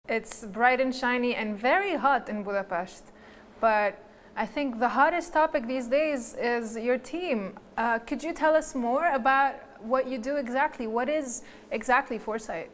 It's bright and shiny and very hot in Budapest, but I think the hottest topic these days is your team. Could you tell us more about what you do exactly? What is exactly Foresight?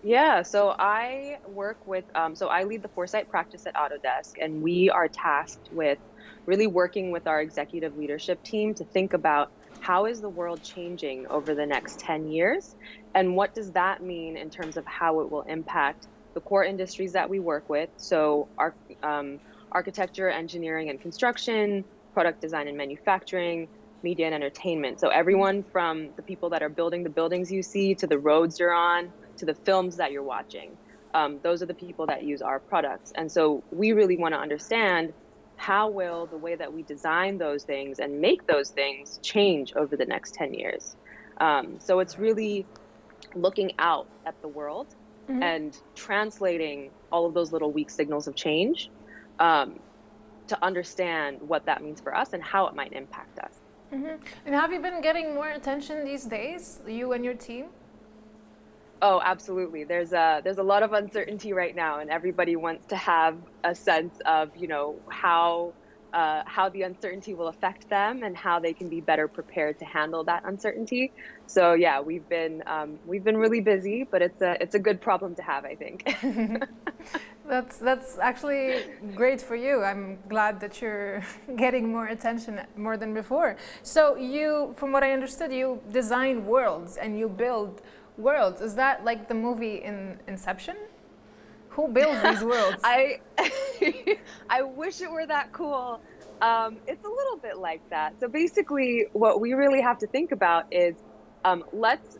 Yeah, so I work with, so I lead the foresight practice at Autodesk, and we are tasked with really working with our executive leadership team to think about how is the world changing over the next 10 years, and what does that mean in terms of how it will impact the core industries that we work with. So architecture, engineering, and construction, product design and manufacturing, media and entertainment. So everyone from the people that are building the buildings you see to the roads you're on, to the films that you're watching. Those are the people that use our products. And so we really want to understand how will the way that we design those things and make those things change over the next 10 years. So it's really looking out at the world and translating all of those little weak signals of change to understand what that means for us and how it might impact us. And have you been getting more attention these days, you and your team? Oh, absolutely. There's a lot of uncertainty right now, and everybody wants to have a sense of, how the uncertainty will affect them and how they can be better prepared to handle that uncertainty. So yeah, we've been really busy, but it's a good problem to have, I think. That's actually great for you. I'm glad that you're getting more attention more than before. So you, from what I understood, you design worlds and you build worlds. Is that like the movie in Inception? Who builds these worlds? I wish it were that cool. It's a little bit like that. So basically what we really have to think about is let's,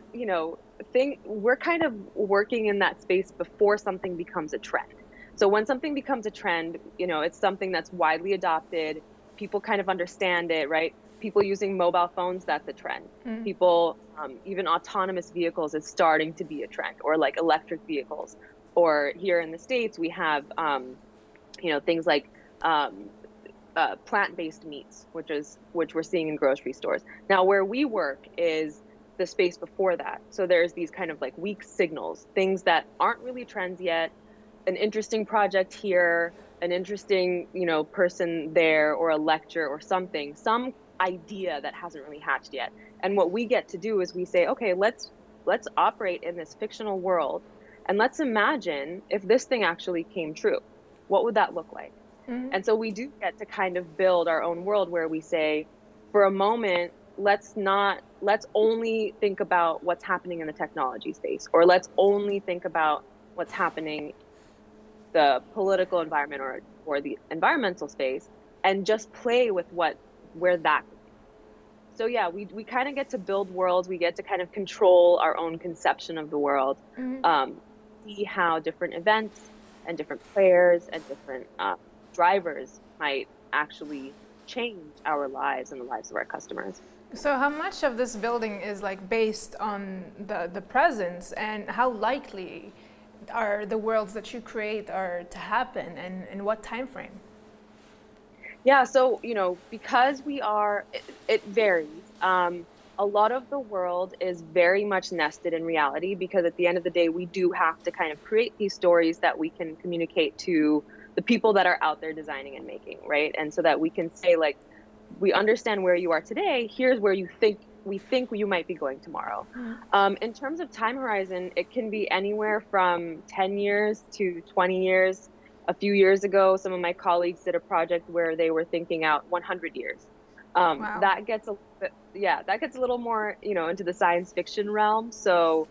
we're kind of working in that space before something becomes a trend. So when something becomes a trend, it's something that's widely adopted. People kind of understand it, right? People using mobile phones, that's a trend. People, even autonomous vehicles is starting to be a trend, or like electric vehicles. Or here in the States, we have, things like plant-based meats, which we're seeing in grocery stores. Now, where we work is the space before that. So there's these kind of like weak signals, things that aren't really trends yet, an interesting project here, an interesting, person there, or a lecture or something, some idea that hasn't really hatched yet. And what we get to do is we say, okay, let's operate in this fictional world, and let's imagine if this thing actually came true, what would that look like? And so we do get to kind of build our own world where we say, for a moment, let's only think about what's happening in the technology space, or let's only think about what's happening the political environment or the environmental space, and just play with where that could be. So yeah, we kind of get to build worlds. We get to kind of control our own conception of the world, see how different events and different players and different drivers might actually change our lives and the lives of our customers. So how much of this building is like based on the presence, and how likely are the worlds that you create are to happen, and in what time frame? Yeah, so, because it varies. A lot of the world is very much nested in reality, because at the end of the day, we do have to kind of create these stories that we can communicate to the people that are out there designing and making, right? And so that we can say, like, we understand where you are today, here's where we think you might be going tomorrow. In terms of time horizon, it can be anywhere from 10 years to 20 years. A few years ago, some of my colleagues did a project where they were thinking out 100 years. Wow. That gets a little more, into the science fiction realm. So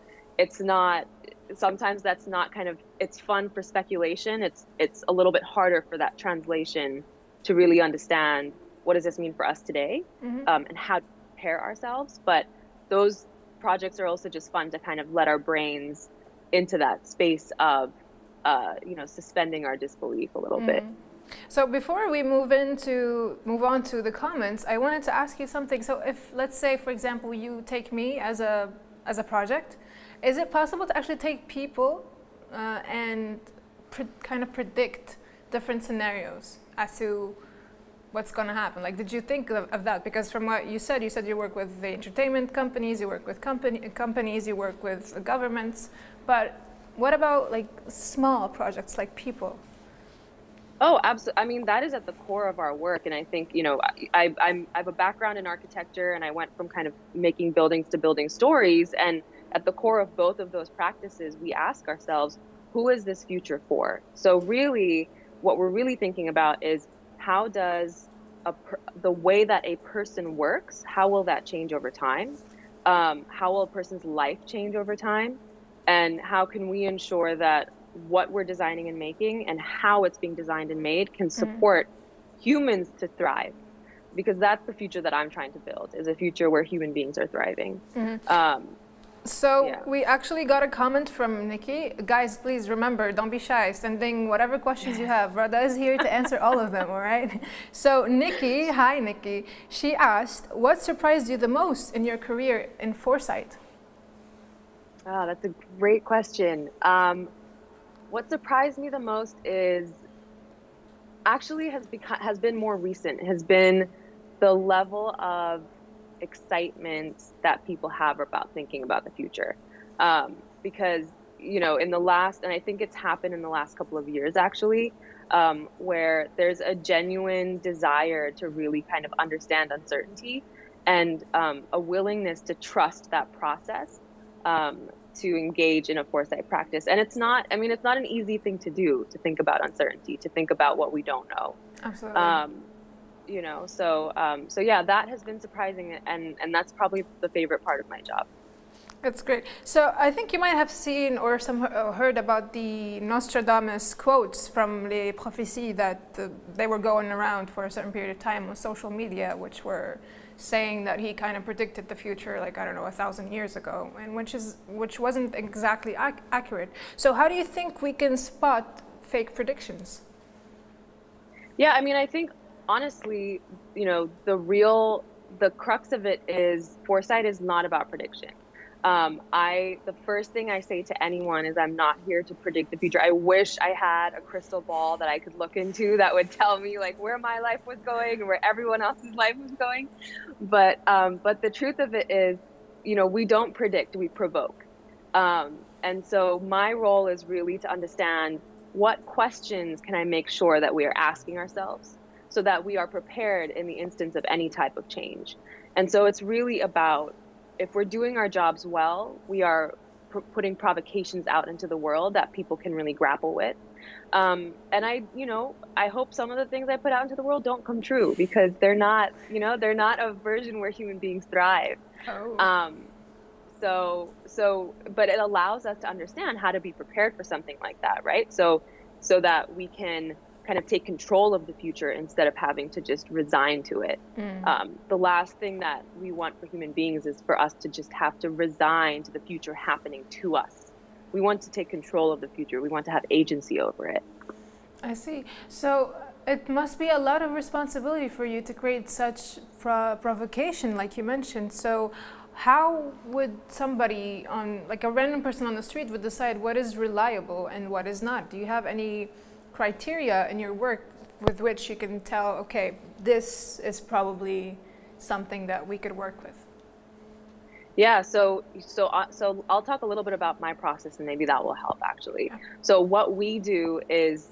sometimes that's not it's fun for speculation. It's a little bit harder for that translation to really understand what does this mean for us today, and how to prepare ourselves. But those projects are also just fun to kind of let our brains into that space of, suspending our disbelief a little bit. So before we move on to the comments, I wanted to ask you something. So if, let's say, for example, you take me as a project, is it possible to actually take people and kind of predict different scenarios as to what's going to happen? Like, did you think of that? Because from what you said you work with the entertainment companies, you work with companies, you work with governments, but What about like small projects like people? Oh, absolutely. I mean, that is at the core of our work. And I think, you know, I have a background in architecture, and I went from kind of making buildings to building stories. And at the core of both of those practices, we ask ourselves, who is this future for? So really, what we're really thinking about is how does the way that a person works, how will that change over time? How will a person's life change over time? And how can we ensure that what we're designing and making and how it's being designed and made can support humans to thrive? Because that's the future that I'm trying to build, is a future where human beings are thriving. So Yeah. we actually got a comment from Nikki. Guys, please remember, don't be shy. Sending whatever questions you have. Radha is here to answer all of them, all right? So Nikki, hi Nikki, she asked, what surprised you the most in your career in foresight? Oh, that's a great question. What surprised me the most is actually has been more recent, has been the level of excitement that people have about thinking about the future. Because, you know, in the last, and I think it's happened in the last couple of years actually, where there's a genuine desire to really kind of understand uncertainty and a willingness to trust that process, to engage in a foresight practice. And it's not, I mean, it's not an easy thing to do, to think about uncertainty, to think about what we don't know. Absolutely. You know, so yeah, that has been surprising, and that's probably the favorite part of my job. That's great. So I think you might have seen or heard about the Nostradamus quotes from Les Prophéties that they were going around for a certain period of time on social media, which were saying that he kind of predicted the future, like, I don't know, 1,000 years ago, and which wasn't exactly accurate. So how do you think we can spot fake predictions? Yeah, I mean, I think honestly, you know, the crux of it is foresight is not about prediction. The first thing I say to anyone is I'm not here to predict the future. I wish I had a crystal ball that I could look into that would tell me like where my life was going and where everyone else's life was going. But the truth of it is, you know, we don't predict, we provoke. And so my role is really to understand what questions can I make sure that we are asking ourselves so that we are prepared in the instance of any type of change. And so it's really about, if we're doing our jobs well, we are putting provocations out into the world that people can really grapple with. And I hope some of the things I put out into the world don't come true, because they're not a version where human beings thrive. But it allows us to understand how to be prepared for something like that, right? So that we can kind of take control of the future instead of having to just resign to it. The last thing that we want for human beings is for us to just have to resign to the future happening to us. We want to take control of the future. We want to have agency over it. I see. So it must be a lot of responsibility for you to create such provocation, like you mentioned. So how would somebody like a random person on the street would decide what is reliable and what is not? Do you have any criteria in your work with which you can tell, okay, this is probably something that we could work with? Yeah, so I'll talk a little bit about my process, and maybe that will help actually. Yeah. So what we do is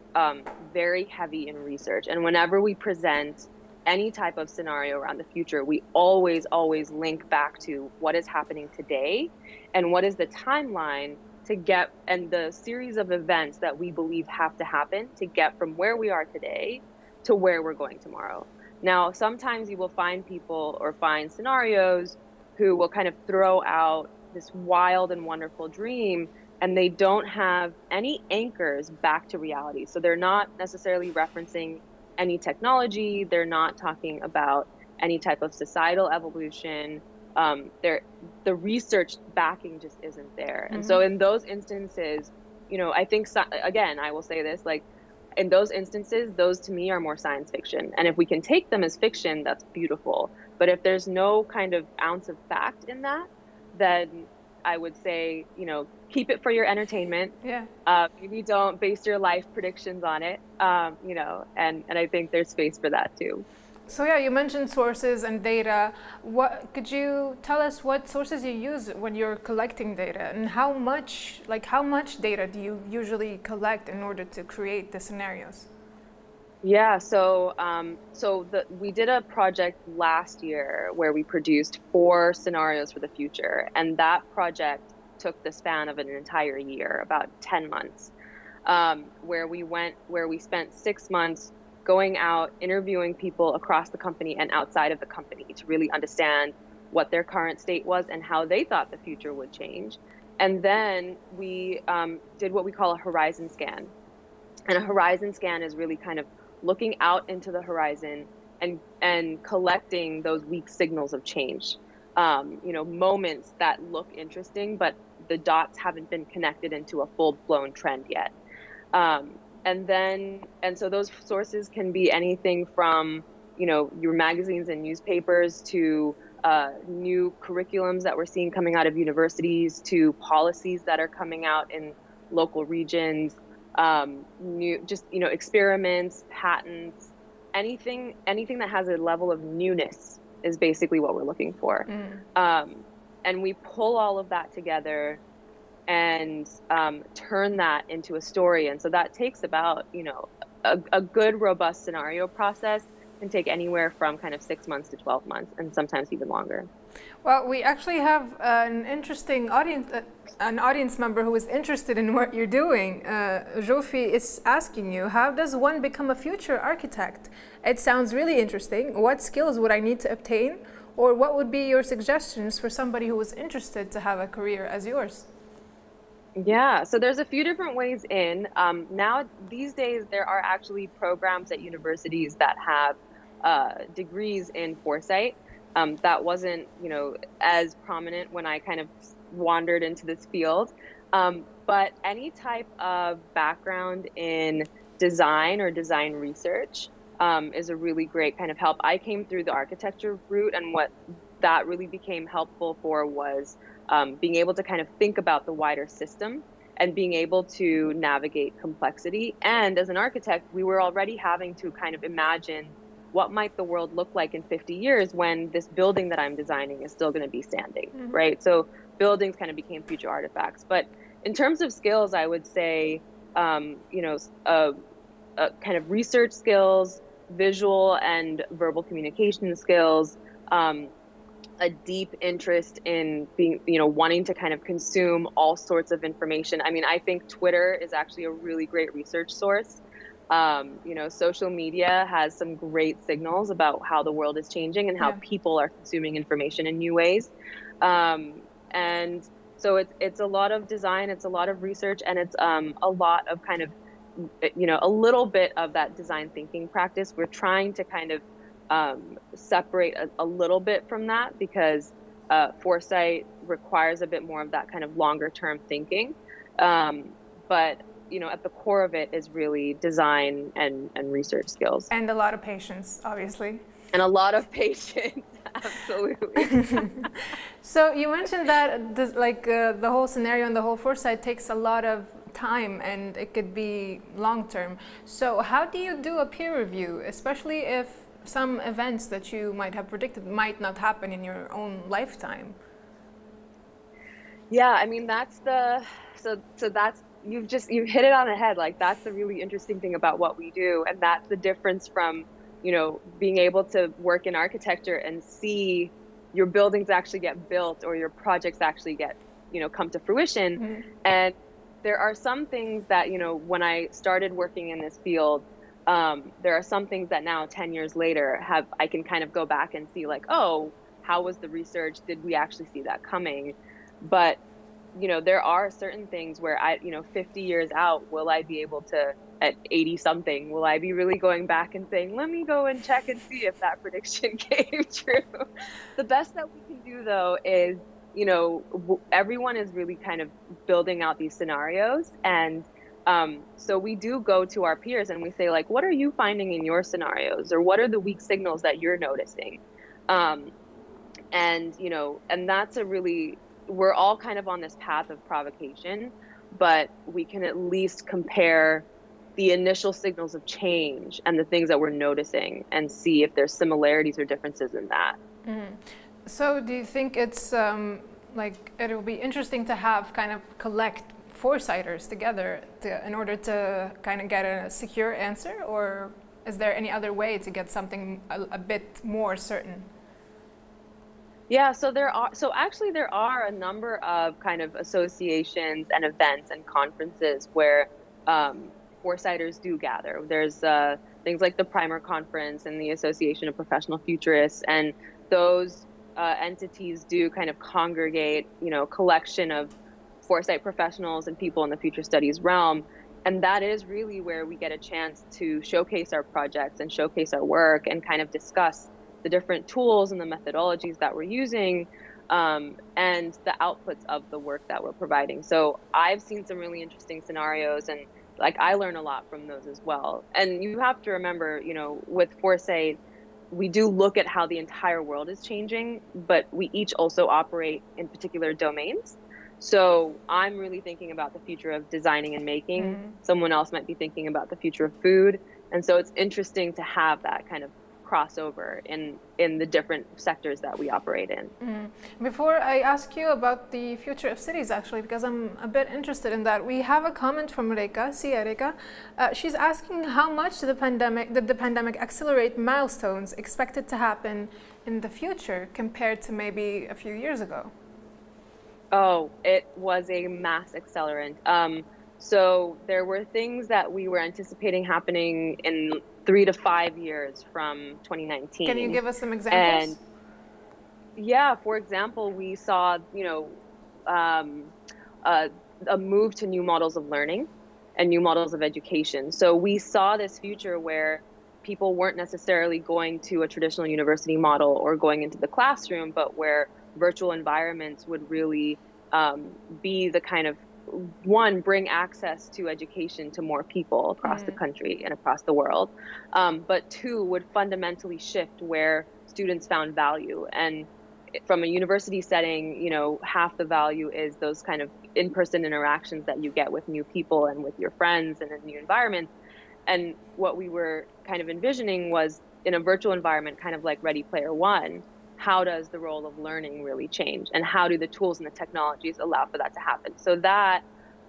very heavy in research, and whenever we present any type of scenario around the future, we always link back to what is happening today and what is the timeline to get, and the series of events that we believe have to happen to get from where we are today to where we're going tomorrow. Now, sometimes you will find people or find scenarios who will kind of throw out this wild and wonderful dream, and they don't have any anchors back to reality. So they're not necessarily referencing any technology. They're not talking about any type of societal evolution. The research backing just isn't there. And so in those instances, you know, I think, again, I will say this, like, in those instances, those to me are more science fiction. And if we can take them as fiction, that's beautiful. But if there's no kind of ounce of fact in that, then I would say, you know, keep it for your entertainment. Yeah. Maybe don't base your life predictions on it, you know, and I think there's space for that too. So yeah, you mentioned sources and data. What could you tell us what sources you use when you're collecting data, and how much data do you usually collect in order to create the scenarios? Yeah, so we did a project last year where we produced 4 scenarios for the future, and that project took the span of an entire year, about 10 months, where we spent 6 months going out, interviewing people across the company and outside of the company to really understand what their current state was and how they thought the future would change. And then we did what we call a horizon scan. And a horizon scan is really kind of looking out into the horizon and collecting those weak signals of change. Moments that look interesting, but the dots haven't been connected into a full-blown trend yet. And so those sources can be anything from, your magazines and newspapers to new curriculums that we're seeing coming out of universities to policies that are coming out in local regions, experiments, patents, anything that has a level of newness is basically what we're looking for. And we pull all of that together and turn that into a story. And so that takes about, a good, robust scenario process can take anywhere from kind of 6 months to 12 months, and sometimes even longer. Well, we actually have an interesting audience, an audience member who is interested in what you're doing. Jofi is asking you, how does one become a future architect? It sounds really interesting. What skills would I need to obtain? Or what would be your suggestions for somebody who is interested to have a career as yours? Yeah, so there's a few different ways in. Now, these days, there are actually programs at universities that have degrees in foresight. That wasn't, as prominent when I kind of wandered into this field. But any type of background in design or design research is a really great kind of help. I came through the architecture route, and what that really became helpful for was being able to kind of think about the wider system and being able to navigate complexity. And as an architect, we were already having to kind of imagine what might the world look like in 50 years when this building that I'm designing is still going to be standing, right? So buildings kind of became future artifacts. But in terms of skills, I would say, kind of research skills, visual and verbal communication skills, a deep interest in being, wanting to kind of consume all sorts of information. I mean, I think Twitter is actually a really great research source. Social media has some great signals about how the world is changing and how people are consuming information in new ways. And so it's a lot of design, it's a lot of research, and it's a lot of kind of, a little bit of that design thinking practice. We're trying to kind of separate a little bit from that because foresight requires a bit more of that kind of longer term thinking. But at the core of it is really design and research skills. And a lot of patience, obviously. And a lot of patience, absolutely. So you mentioned that the whole scenario and the whole foresight takes a lot of time and it could be long term. So how do you do a peer review, especially if some events that you might have predicted might not happen in your own lifetime? Yeah, I mean, that's you've hit it on the head. Like, that's the really interesting thing about what we do. And that's the difference from, being able to work in architecture and see your buildings actually get built or your projects actually get, come to fruition. And there are some things that, when I started working in this field, there are some things that now 10 years later I can kind of go back and see like, oh, how was the research? Did we actually see that coming? But, there are certain things where 50 years out, will I be able to, at 80 something, will I be really going back and saying, let me go and check and see if that prediction came true? The best that we can do though is, everyone is really kind of building out these scenarios. And so we do go to our peers and we say, like, what are you finding in your scenarios? Or what are the weak signals that you're noticing? And that's we're all kind of on this path of provocation, but we can at least compare the initial signals of change and the things that we're noticing and see if there's similarities or differences in that. So do you think it's like it will be interesting to have kind of collect foresighters together in order to kind of get a secure answer, or is there any other way to get something a bit more certain? Yeah, so actually there are a number of kind of associations and events and conferences where foresighters do gather. There's things like the Primer Conference and the Association of Professional Futurists, and those entities do kind of congregate, collection of foresight professionals and people in the future studies realm. And that is really where we get a chance to showcase our projects and showcase our work and kind of discuss the different tools and the methodologies that we're using, and the outputs of the work that we're providing. So I've seen some really interesting scenarios, and like I learn a lot from those as well. And you have to remember, with foresight, we do look at how the entire world is changing, but we each also operate in particular domains. So I'm really thinking about the future of designing and making. Someone else might be thinking about the future of food. And so it's interesting to have that kind of crossover in the different sectors that we operate in. Before I ask you about the future of cities, actually, because I'm a bit interested in that, we have a comment from Reka. She's asking how much did the pandemic accelerate milestones expected to happen in the future compared to maybe a few years ago? Oh, it was a mass accelerant. So there were things that we were anticipating happening in 3 to 5 years from 2019. Can you give us some examples? And yeah, for example, we saw, a move to new models of learning and new models of education. So we saw this future where people weren't necessarily going to a traditional university model or going into the classroom, but where virtual environments would really be the kind of bring access to education to more people across the country and across the world. But two, would fundamentally shift where students found value. And from a university setting, half the value is those kind of in-person interactions that you get with new people and with your friends and in new environments. And what we were kind of envisioning was in a virtual environment, kind of like Ready Player One, how does the role of learning really change, and how do the tools and the technologies allow for that to happen? So that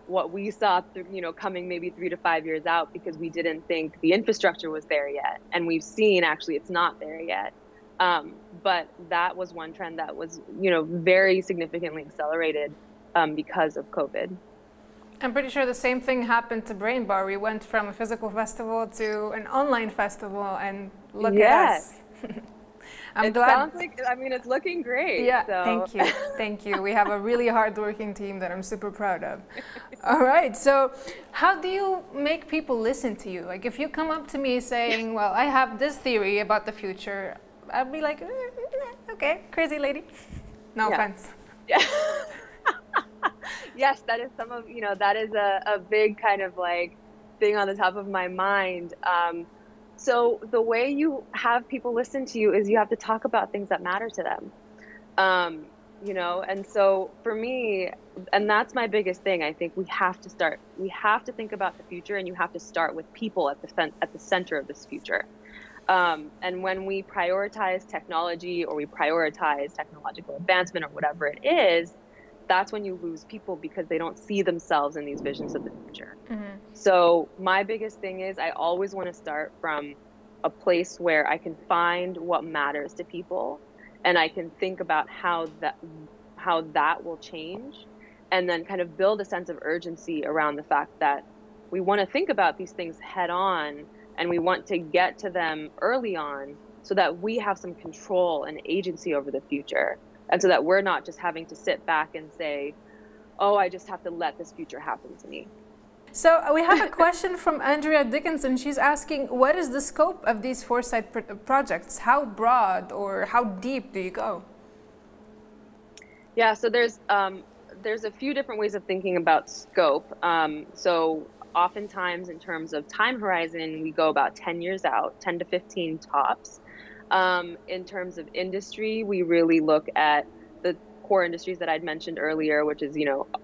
what we saw through, coming maybe 3 to 5 years out, because we didn't think the infrastructure was there yet, and we've seen actually it's not there yet. But that was one trend that was, very significantly accelerated because of COVID. I'm pretty sure the same thing happened to Brain Bar. We went from a physical festival to an online festival, and look at us. I'm glad. Sounds like, it's looking great. Yeah, so. Thank you. Thank you. We have a really hardworking team that I'm super proud of. All right, so how do you make people listen to you? Like, if you come up to me saying, well, I have this theory about the future, I'd be like, okay, crazy lady. No offense. Yeah. Yes, that is that is a big kind of like thing on the top of my mind. So the way you have people listen to you is you have to talk about things that matter to them. And so for me, and that's my biggest thing, I think we have to think about the future, and you have to start with people at the center of this future. And when we prioritize technology, or we prioritize technological advancement, or whatever it is, that's when you lose people, because they don't see themselves in these visions of the future. So my biggest thing is I always want to start from a place where I can find what matters to people, and I can think about how that will change, and then kind of build a sense of urgency around the fact that we want to think about these things head on, and we want to get to them early on so that we have some control and agency over the future. And so that we're not just having to sit back and say, oh, I just have to let this future happen to me. So we have a question from Andrea Dickinson. She's asking, what is the scope of these foresight projects? How broad or how deep do you go? Yeah, so there's a few different ways of thinking about scope. So oftentimes in terms of time horizon, we go about 10 years out, 10 to 15 tops. In terms of industry, we really look at the core industries that I'd mentioned earlier, which is,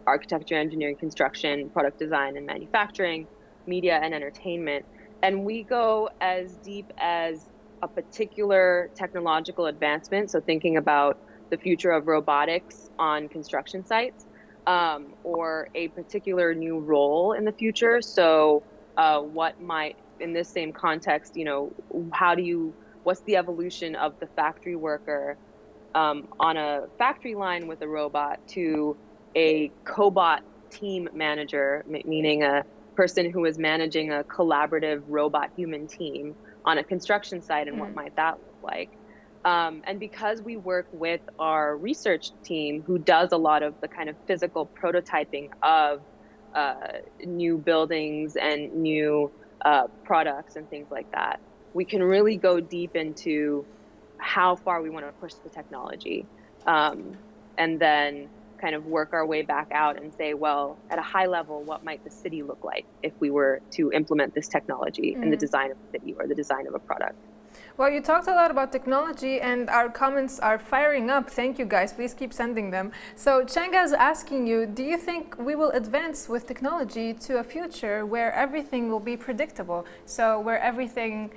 architecture, engineering, construction, product design, and manufacturing. media and entertainment. And we go as deep as a particular technological advancement. So thinking about the future of robotics on construction sites, or a particular new role in the future. So what might, in this same context, what's the evolution of the factory worker on a factory line with a robot to a cobot team manager, meaning a person who is managing a collaborative robot human team on a construction site, and what might that look like? And because we work with our research team who does a lot of the kind of physical prototyping of new buildings and new products and things like that, we can really go deep into how far we want to push the technology, and then kind of work our way back out and say, well, at a high level, what might the city look like if we were to implement this technology in the design of the city or the design of a product? Well, you talked a lot about technology, and our comments are firing up. Thank you, guys. Please keep sending them. So Changa is asking you, do you think we will advance with technology to a future where everything will be predictable? So where everything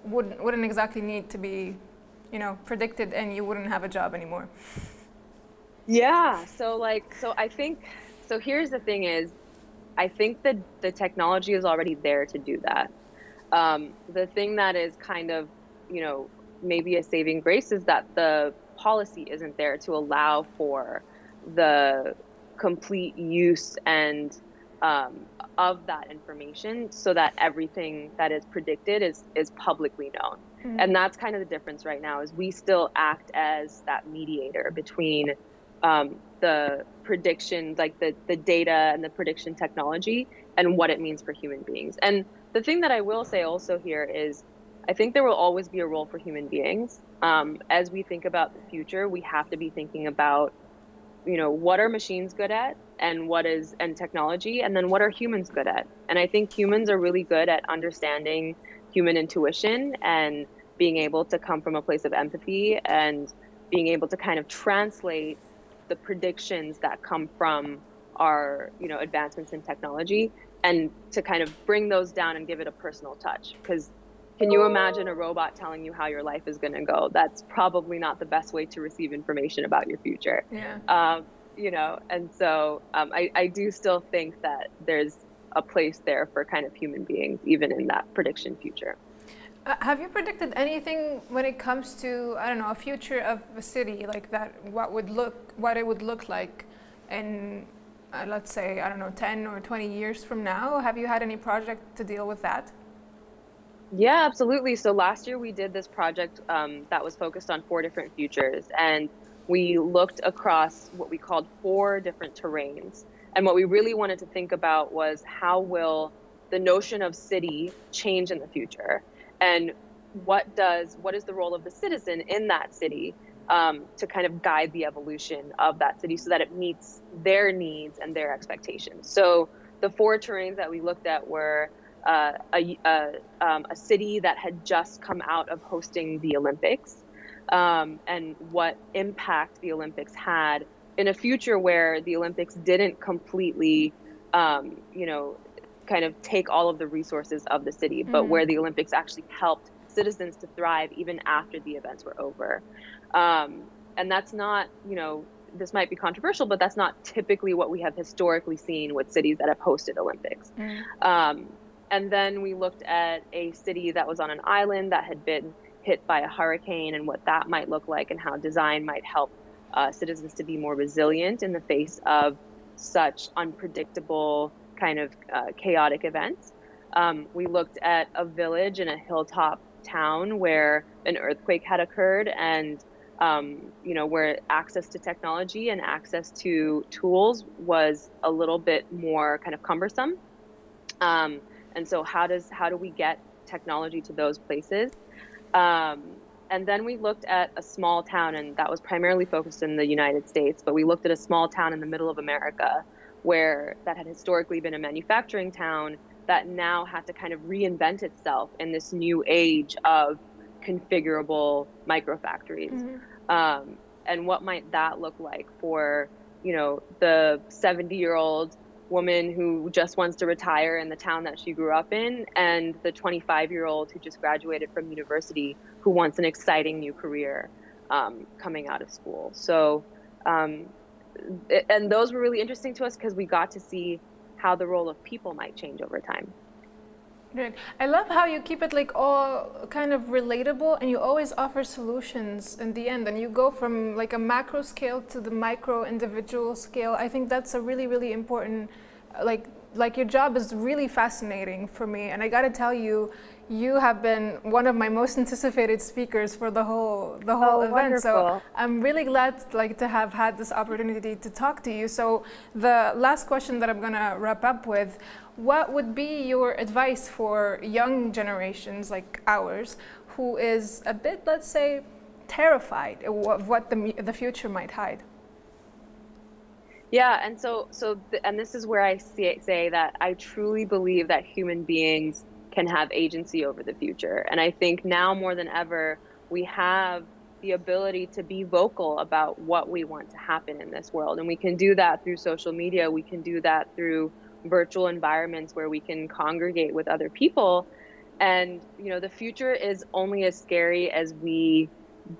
wouldn't exactly need to be, predicted, and you wouldn't have a job anymore? Yeah. So I think, so here's the thing is, I think that the technology is already there to do that. The thing that is kind of, maybe a saving grace is that the policy isn't there to allow for the complete use and of that information, so that everything that is predicted is publicly known. And that's kind of the difference right now, is we still act as that mediator between the prediction, like the data and the prediction technology, and what it means for human beings. And the thing that I will say also here is, I think there will always be a role for human beings. As we think about the future, we have to be thinking about, what are machines good at, and technology, and then what are humans good at? And I think humans are really good at understanding human intuition and being able to come from a place of empathy and being able to kind of translate the predictions that come from our, advancements in technology, and to kind of bring those down and give it a personal touch. Because can you imagine a robot telling you how your life is going to go? That's probably not the best way to receive information about your future. Yeah. And so I do still think that there's a place there for kind of human beings, even in that prediction future. Have you predicted anything when it comes to, I don't know, a future of a city like that, what it would look like in, let's say, I don't know, 10 or 20 years from now? Have you had any project to deal with that? Yeah, absolutely. So last year we did this project that was focused on 4 different futures, and we looked across what we called 4 different terrains. And what we really wanted to think about was, how will the notion of city change in the future? And what is the role of the citizen in that city to kind of guide the evolution of that city so that it meets their needs and their expectations? So the 4 terrains that we looked at were a city that had just come out of hosting the Olympics, and what impact the Olympics had in a future where the Olympics didn't completely, kind of take all of the resources of the city, but where the Olympics actually helped citizens to thrive even after the events were over. And that's not, this might be controversial, but that's not typically what we have historically seen with cities that have hosted Olympics. And then we looked at a city that was on an island that had been hit by a hurricane, and what that might look like, and how design might help citizens to be more resilient in the face of such unpredictable kind of chaotic events. We looked at a village in a hilltop town where an earthquake had occurred, and where access to technology and access to tools was a little bit more kind of cumbersome. And so how do we get technology to those places? And then we looked at a small town, and that was primarily focused in the United States, but we looked at a small town in the middle of America that had historically been a manufacturing town that now had to kind of reinvent itself in this new age of configurable microfactories. And what might that look like for, the 70-year-old woman who just wants to retire in the town that she grew up in, and the 25-year-old who just graduated from university who wants an exciting new career coming out of school. So, and those were really interesting to us because we got to see how the role of people might change over time. Great. I love how you keep it like all kind of relatable, and you always offer solutions in the end, and you go from like a macro scale to the micro individual scale. I think that's a really, really important, like your job is really fascinating for me, and I got to tell you, you have been one of my most anticipated speakers for the whole event. Wonderful. So I'm really glad to have had this opportunity to talk to you. So the last question that I'm gonna wrap up with, what would be your advice for young generations like ours, who is a bit, let's say, terrified of what the future might hide? Yeah, and and this is where I say that I truly believe that human beings can have agency over the future. And I think now more than ever, we have the ability to be vocal about what we want to happen in this world. And we can do that through social media. We can do that through virtual environments where we can congregate with other people. And, you know, the future is only as scary as we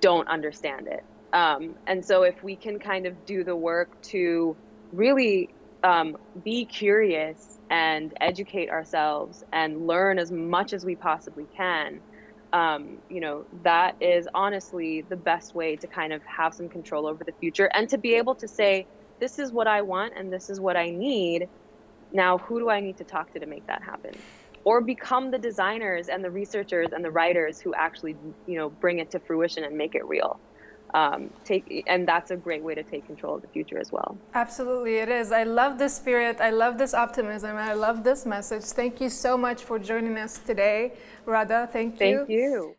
don't understand it. And so if we can kind of do the work to really be curious and educate ourselves and learn as much as we possibly can, you know, that is honestly the best way to kind of have some control over the future and to be able to say, this is what I want and this is what I need. Now, who do I need to talk to make that happen? Or become the designers and the researchers and the writers who actually, you know, bring it to fruition and make it real. And that's a great way to take control of the future as well. Absolutely, it is. I love this spirit. I love this optimism. I love this message. Thank you so much for joining us today, Radha. Thank you. Thank you.